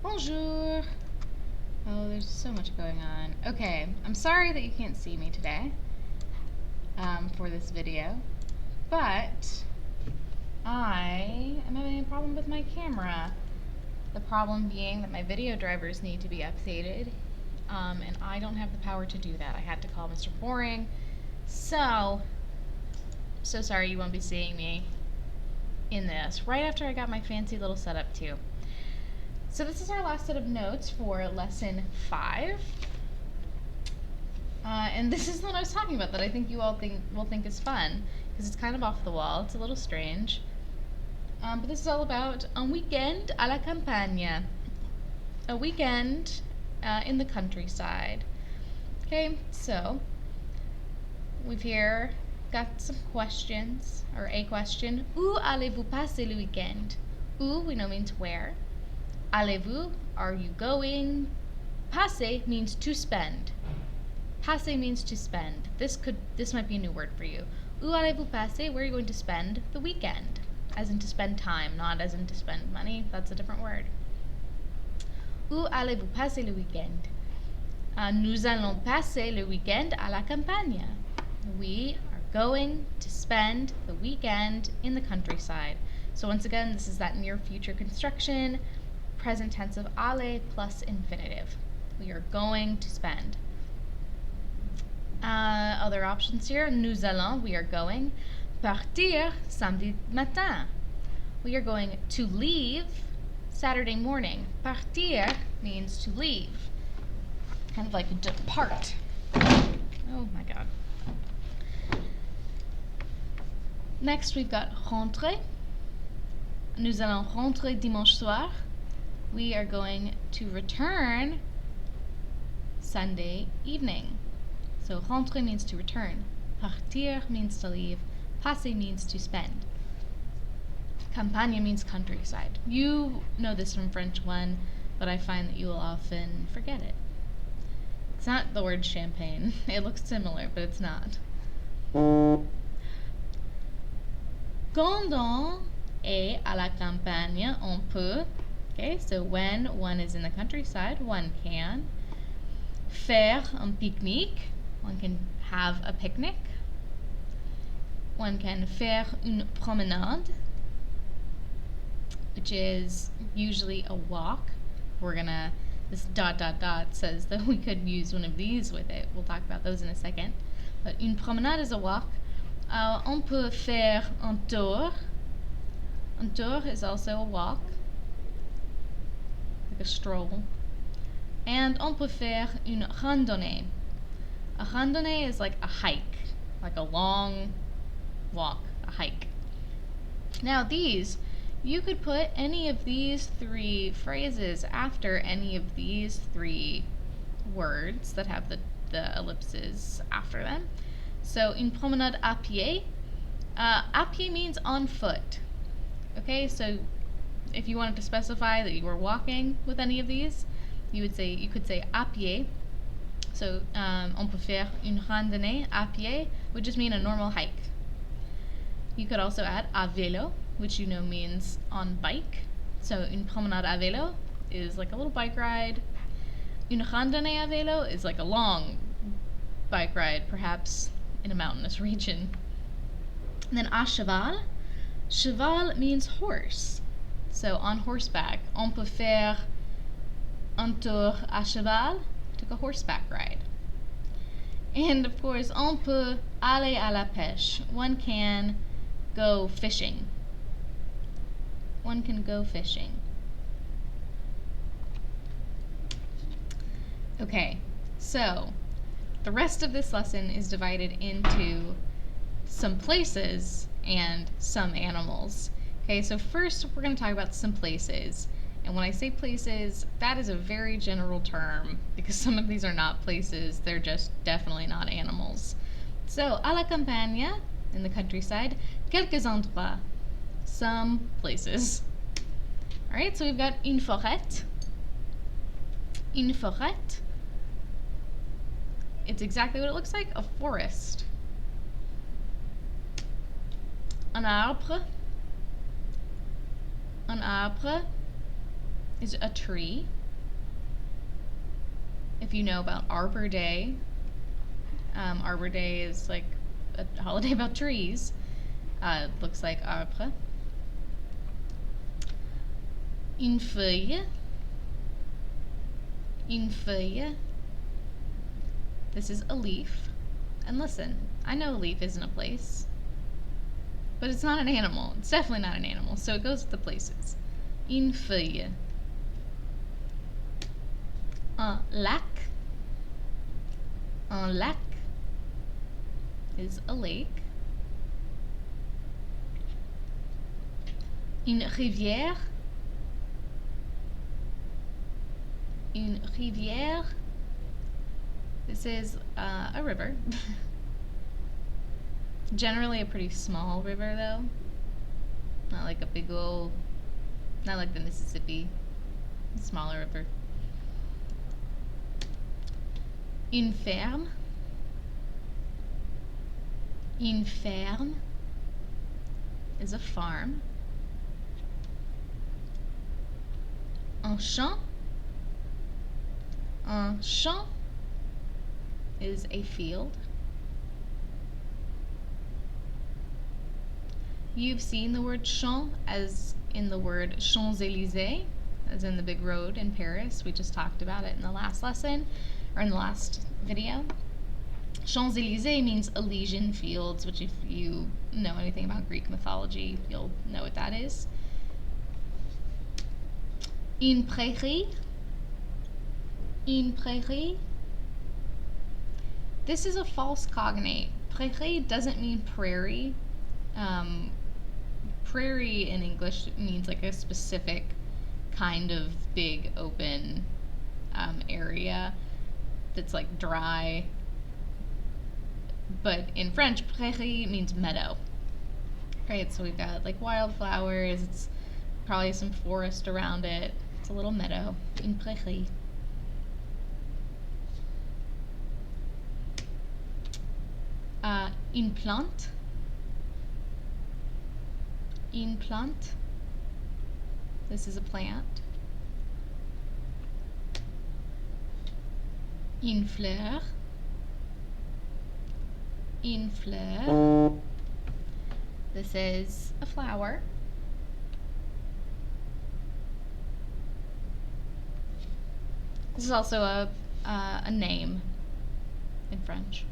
Bonjour! Oh, there's so much going on. Okay, I'm sorry that you can't see me today for this video, but I am having a problem with my camera. The problem being that my video drivers need to be updated, and I don't have the power to do that. I had to call Mr. Boring, so sorry you won't be seeing me in this right after I got my fancy little setup too. So this is our last set of notes for lesson 5. And this is the one I was talking about that I think you all will think is fun, because it's kind of off the wall, it's a little strange. But this is all about un weekend à la campagne. A weekend in the countryside. Okay, so we've here got some questions, or a question. Où allez-vous passer le weekend? Où, we know, means where. Allez-vous, are you going? Passer means to spend. Passer means to spend. This might be a new word for you. Où allez-vous passer? Where are you going to spend the weekend? As in to spend time, not as in to spend money. That's a different word. Où allez-vous passer le weekend? Nous allons passer le weekend à la campagne. We are going to spend the weekend in the countryside. So once again, this is that near future construction. Present tense of aller plus infinitive. We are going to spend. Other options here. Nous allons, we are going. Partir samedi matin. We are going to leave Saturday morning. Partir means to leave. Kind of like depart. Oh my god. Next we've got rentrer. Nous allons rentrer dimanche soir. We are going to return Sunday evening. So rentrer means to return. Partir means to leave. Passer means to spend. Campagne means countryside. You know this from French 1, but I find that you will often forget it. It's not the word champagne. It looks similar, but it's not. Quand on est à la campagne, on peut. Okay, so when one is in the countryside, one can faire un pique-nique. One can have a picnic. One can faire une promenade, which is usually a walk. This ... says that we could use one of these with it. We'll talk about those in a second. But une promenade is a walk. On peut faire un tour. Un tour is also a walk, like a stroll. And on peut faire une randonnée. A randonnée is like a hike, like a long walk, a hike. Now you could put any of these 3 phrases after any of these 3 words that have the ellipses after them. So, une promenade à pied. À pied means on foot. Okay, so if you wanted to specify that you were walking with any of these, you could say à pied. So, on peut faire une randonnée à pied would just mean a normal hike. You could also add à vélo, which you know means on bike. So, une promenade à vélo is like a little bike ride. Une randonnée à vélo is like a long bike ride, perhaps in a mountainous region. And then à cheval. Cheval means horse. So, on horseback. On peut faire un tour à cheval. Took a horseback ride. And of course, on peut aller à la pêche. One can go fishing. One can go fishing. Okay, so the rest of this lesson is divided into some places and some animals. Okay, so first we're going to talk about some places. And when I say places, that is a very general term, because some of these are not places, they're just definitely not animals. So, à la campagne, in the countryside, quelques endroits, some places. Alright, so we've got une forêt. Une forêt. It's exactly what it looks like, a forest. Un arbre. Un arbre. is a tree. If you know about Arbor Day, Arbor Day is like a holiday about trees. Looks like arbre. Une feuille. Une feuille. This is a leaf. And listen, I know a leaf isn't a place, but it's not an animal. It's definitely not an animal, so it goes with the places. Une feuille. Un lac. Un lac is a lake. Une rivière. Une rivière. This is a river. Generally a pretty small river though. Not like a big old, not like the Mississippi. Smaller river. Une ferme. Une ferme is a farm. Un champ. Un champ is a field. You've seen the word champ as in the word Champs-Élysées, as in the big road in Paris. We just talked about it in the last lesson, or in the last video. Champs-Élysées means Elysian fields, which if you know anything about Greek mythology, you'll know what that is. Une prairie. Une prairie. This is a false cognate. Prairie doesn't mean prairie. Prairie in English means like a specific kind of big open area that's like dry. But in French, prairie means meadow. Right, so we've got like wildflowers, it's probably some forest around it. It's a little meadow. Une prairie. Une plante. Une plante. This is a plant. Une fleur. Une fleur. This is a flower. This is also a name in French.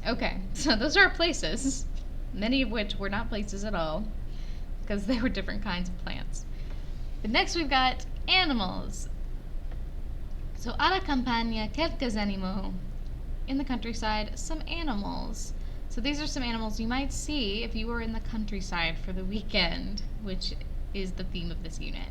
Okay, so those are our places, many of which were not places at all, because they were different kinds of plants. But next we've got animals. So, à la campagne, quelques animaux. In the countryside, some animals. So these are some animals you might see if you were in the countryside for the weekend, which is the theme of this unit.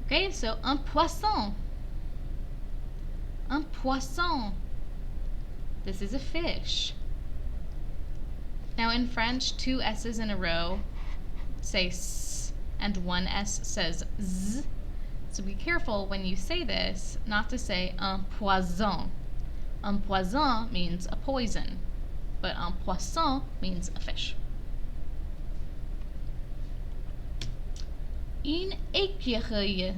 Okay, so un poisson. Un poisson. This is a fish. Now in French, two S's in a row say S, and one S says Z. So be careful when you say this not to say un poison. Un poison means a poison, but un poisson means a fish. Une écureuil.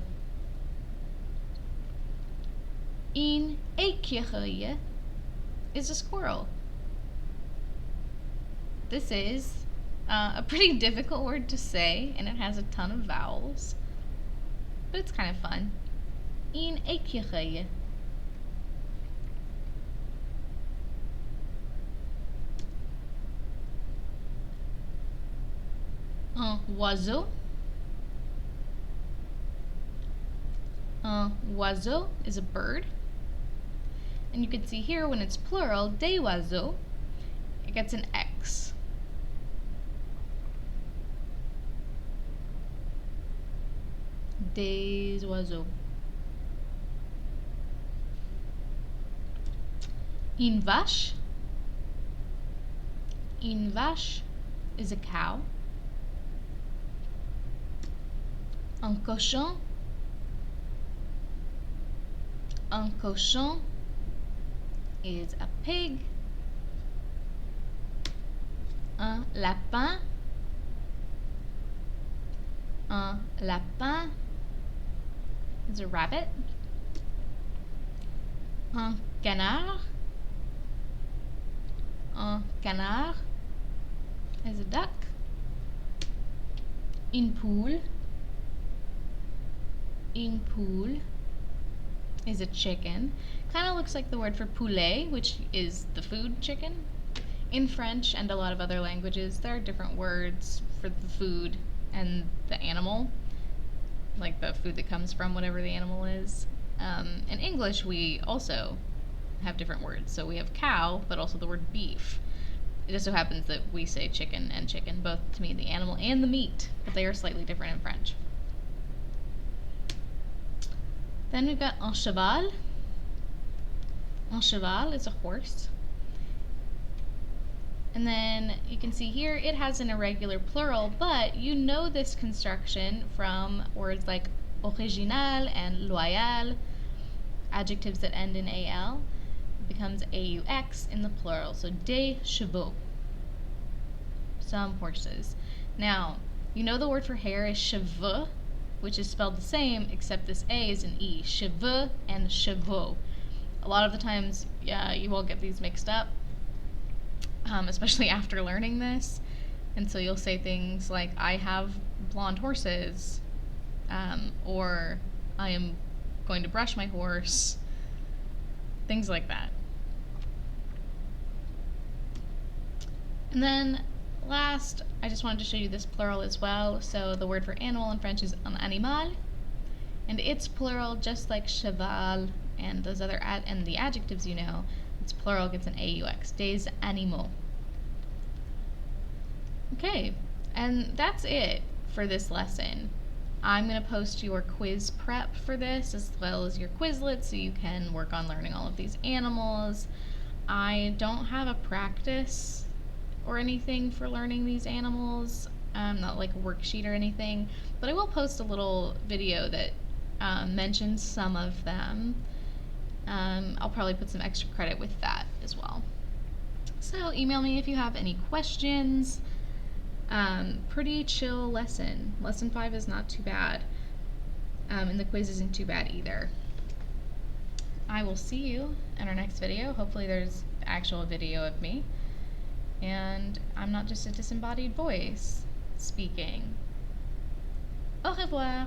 Une écureuil is a squirrel. This is a pretty difficult word to say, and it has a ton of vowels, but it's kind of fun. Une écureuil. Un oiseau. Un oiseau is a bird. And you can see here when it's plural, des oiseaux, it gets an X. Des oiseaux. Une vache. Une vache is a cow. Un cochon. Un cochon is a pig. Un lapin. Un lapin is a rabbit. Un canard. Un canard is a duck. Une poule. Une poule is a chicken. Kind of looks like the word for poulet, which is the food chicken. In French and a lot of other languages, there are different words for the food and the animal, like the food that comes from whatever the animal is. In English, we also have different words. So we have cow, but also the word beef. It just so happens that we say chicken and chicken, both to mean the animal and the meat, but they are slightly different in French. Then we've got un cheval. Un cheval is a horse. And then you can see here it has an irregular plural, but you know this construction from words like original and loyal, adjectives that end in al. It becomes aux in the plural, so des chevaux, some horses. Now, you know the word for hair is cheveux, which is spelled the same, except this A is an E. Cheveux and chevaux. A lot of the times, you will get these mixed up, especially after learning this. And so you'll say things like, I have blonde horses, or I am going to brush my horse, things like that. And then last, I just wanted to show you this plural as well. So the word for animal in French is un animal, and it's plural just like cheval and those other and the adjectives, you know. It's plural, gets an aux, des animaux. Okay, and that's it for this lesson. I'm going to post your quiz prep for this as well as your Quizlet so you can work on learning all of these animals. I don't have a practice or anything for learning these animals, not like a worksheet or anything, but I will post a little video that mentions some of them. I'll probably put some extra credit with that as well. So email me if you have any questions. Pretty chill lesson. Lesson 5 is not too bad. And the quiz isn't too bad either. I will see you in our next video. Hopefully there's actual video of me. And I'm not just a disembodied voice speaking. Au revoir!